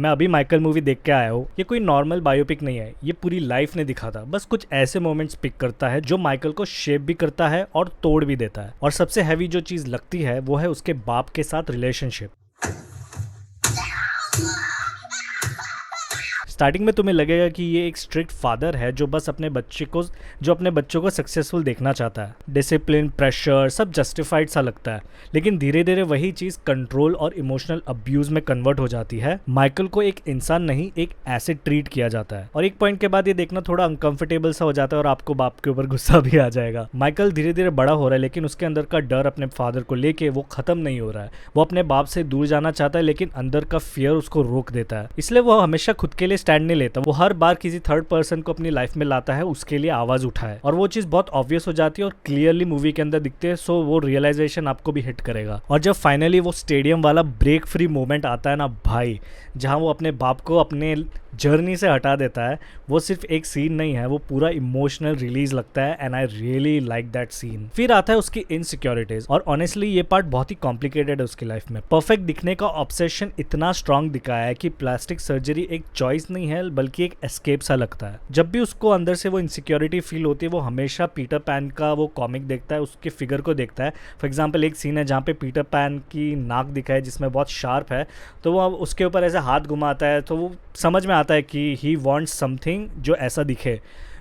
मैं अभी Michael movie देख के आया हूँ, ये कोई नॉर्मल बायोपिक नहीं है, ये पूरी लाइफ ने दिखा था। बस कुछ ऐसे मोमेंट्स पिक करता है जो माइकल को शेप भी करता है और तोड़ भी देता है। और सबसे हैवी जो चीज़ लगती है वो है उसके बाप के साथ रिलेशनशिप। स्टार्टिंग में तुम्हें लगेगा कि ये एक स्ट्रिक्ट फादर है जो बस अपने बच्चों को सक्सेसफुल देखना चाहता है। डिसिप्लिन, प्रेशर, सब जस्टिफाइड सा लगता है। लेकिन धीरे धीरे वही चीज़ कंट्रोल और इमोशनल अब्यूज में कन्वर्ट हो जाती है। माइकल को एक इंसान नहीं, एक एसिड ट्रीट किया जाता है। और एक पॉइंट के बाद ये देखना थोड़ा अनकंफर्टेबल सा हो जाता है और आपको बाप के ऊपर गुस्सा भी आ जाएगा। माइकल धीरे धीरे बड़ा हो रहा है, लेकिन उसके अंदर का डर अपने फादर को लेके वो खत्म नहीं हो रहा है। वो अपने बाप से दूर जाना चाहता है, लेकिन अंदर का फियर उसको रोक देता है। इसलिए वो हमेशा खुद के लिए स्टैंड नहीं लेता। वो हर बार किसी थर्ड पर्सन को अपनी लाइफ में लाता है उसके लिए आवाज उठाए। और वो चीज बहुत ऑब्वियस हो जाती है और क्लियरली मूवी के अंदर दिखते हैं। सो वो रियलाइजेशन आपको भी हिट करेगा। और जब फाइनली वो स्टेडियम वाला ब्रेक फ्री मोमेंट आता है ना भाई, जहां वो अपने बाप को अपने जर्नी से हटा देता है, वो सिर्फ एक सीन नहीं है, वो पूरा इमोशनल रिलीज लगता है। And I really like that scene. फिर आता है उसकी इनसिक्योरिटीज, और ऑनेस्टली ये पार्ट बहुत ही कॉम्प्लिकेटेड है उसकी लाइफ में। परफेक्ट दिखने का ऑब्सेशन इतना स्ट्रांग दिखाया है कि प्लास्टिक सर्जरी एक चॉइस नहीं है बल्कि एक एस्केप सा लगता है। जब भी उसको अंदर से वो इनसिक्योरिटी फील होती है, वो हमेशा पीटर पैन का वो कॉमिक देखता है, उसके फिगर को देखता है। फॉर एग्जाम्पल एक सीन है जहाँ पे पीटर पैन की नाक दिखा है जिसमें बहुत शार्प है, तो वो उसके ऊपर ऐसे हाथ घुमाता है, तो वो समझ में आता है कि ही वांट्स समथिंग जो ऐसा दिखे।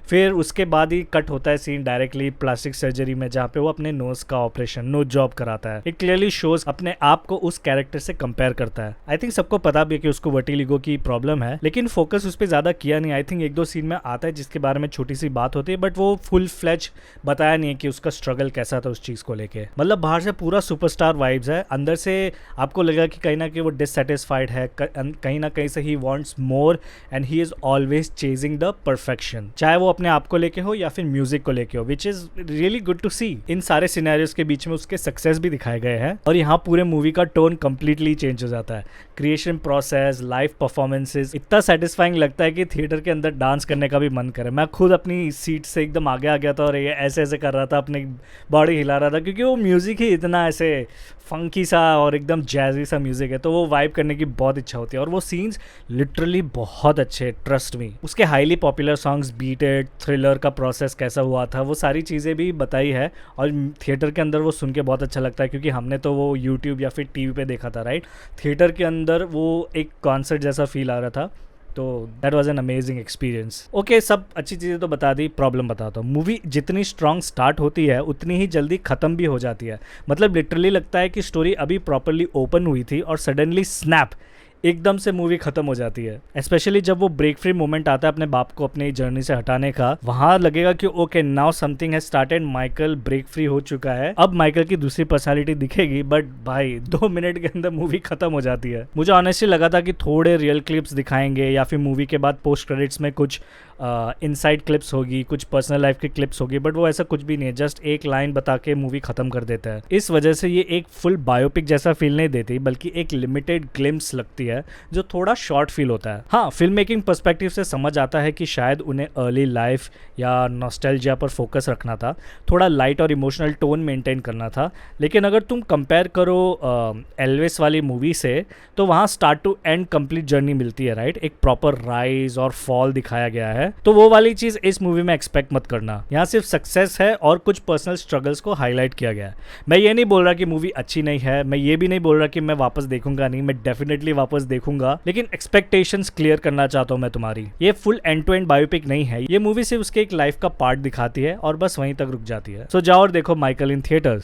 फिर उसके बाद ही कट होता है सीन डायरेक्टली प्लास्टिक सर्जरी में, जहाँ पे वो अपने नोज का ऑपरेशन, नोज जॉब कराता है। इट क्लियरली शोज अपने आप को उस कैरेक्टर से कंपेयर करता है। आई थिंक सबको पता भी है कि उसको वर्टिलिगो की प्रॉब्लम है, लेकिन फोकस उस पर ज्यादा किया नहीं। आई थिंक एक दो सीन में आता है जिसके बारे में छोटी सी बात होती है, बट वो फुल फ्लेज बताया नहीं है कि उसका स्ट्रगल कैसा था उस चीज को लेके। मतलब बाहर से पूरा सुपरस्टार वाइब्स है, अंदर से आपको लगेगा कि कहीं ना कहीं वो डिससेटिस्फाइड है, कहीं ना कहीं से he wants more and he is always chasing the perfection, चाहे वो अपने आप को लेके हो या फिर म्यूजिक को लेके हो, which is really good to see. इन सारे सिनेरियोस के बीच में उसके सक्सेस भी दिखाए गए हैं, और यहाँ पूरे मूवी का टोन कंप्लीटली चेंज हो जाता है। क्रिएशन प्रोसेस, लाइव परफॉर्मेंसेस इतना सेटिस्फाइंग लगता है कि थिएटर के अंदर डांस करने का भी मन करे। मैं खुद अपनी सीट से एकदम आगे आ गया था और ये ऐसे ऐसे कर रहा था, अपनी बॉडी हिला रहा था, क्योंकि वो म्यूजिक ही इतना ऐसे फंकी सा और एकदम जैजी सा म्यूजिक है, तो वो वाइब करने की बहुत इच्छा होती है। और वो सीन्स लिटरली बहुत अच्छे, ट्रस्ट मी। उसके highly popular songs, beat it, thriller का प्रोसेस कैसा हुआ था, वो सारी चीज़ें भी बताई है। और थिएटर के अंदर वो सुन के बहुत अच्छा लगता है, क्योंकि हमने तो वो यूट्यूब या फिर टीवी पे देखा था, राइट। थिएटर के अंदर वो एक कॉन्सर्ट जैसा फील आ रहा था, तो that was an amazing experience. Okay, सब अच्छी चीज़ें तो बता दी, प्रॉब्लम बताता हूँ। मूवी जितनी स्ट्रांग स्टार्ट होती है उतनी ही जल्दी ख़त्म भी हो जाती है। मतलब लिटरली लगता है कि स्टोरी अभी प्रॉपरली ओपन हुई थी और सडनली स्नैप, एकदम से मूवी खत्म हो जाती है। स्पेशली जब वो ब्रेक फ्री मोमेंट आता है अपने बाप को अपनी जर्नी से हटाने का, वहां लगेगा कि okay now something has started, Michael break free हो चुका है, अब माइकल की दूसरी पर्सनालिटी दिखेगी। बट भाई 2 मिनट के अंदर मूवी खत्म हो जाती है। मुझे ऑनेस्टली लगा था कि थोड़े रियल क्लिप्स दिखाएंगे या फिर मूवी के बाद पोस्ट क्रेडिट्स में कुछ इनसाइड क्लिप्स होगी, कुछ पर्सनल लाइफ की क्लिप्स होगी, बट वो ऐसा कुछ भी नहीं है। जस्ट एक लाइन बता के मूवी खत्म कर देता है। इस वजह से ये एक फुल बायोपिक जैसा फील नहीं देती, बल्कि एक लिमिटेड ग्लिम्स लगती है जो थोड़ा शॉर्ट फील होता है। हाँ, फिल्म मेकिंग पर्सपेक्टिव से समझ आता है कि शायद उन्हें अर्ली लाइफ या नॉस्टैल्जिया पर फोकस रखना था, थोड़ा लाइट और इमोशनल टोन मेंटेन करना था। लेकिन अगर तुम कंपेयर करो एल्विस वाली मूवी से, तो वहाँ start to end complete journey मिलती है, राइट। एक प्रॉपर राइज और फॉल दिखाया गया है, तो वो वाली चीज इस मूवी में एक्सपेक्ट मत करना। यहाँ सिर्फ सक्सेस है और कुछ पर्सनल स्ट्रगल्स को हाईलाइट किया गया है। मैं ये नहीं बोल रहा कि मूवी अच्छी नहीं है, मैं ये भी नहीं बोल रहा कि मैं वापस देखूंगा नहीं, मैं डेफिनेटली वापस देखूंगा, लेकिन एक्सपेक्टेशंस क्लियर करना चाहता हूँ मैं तुम्हारी। ये full end to end biopic नहीं है, ये मूवी सिर्फ उसके एक लाइफ का पार्ट दिखाती है और बस वहीं तक रुक जाती है। सो जाओ और देखो माइकल इन थिएटर्स।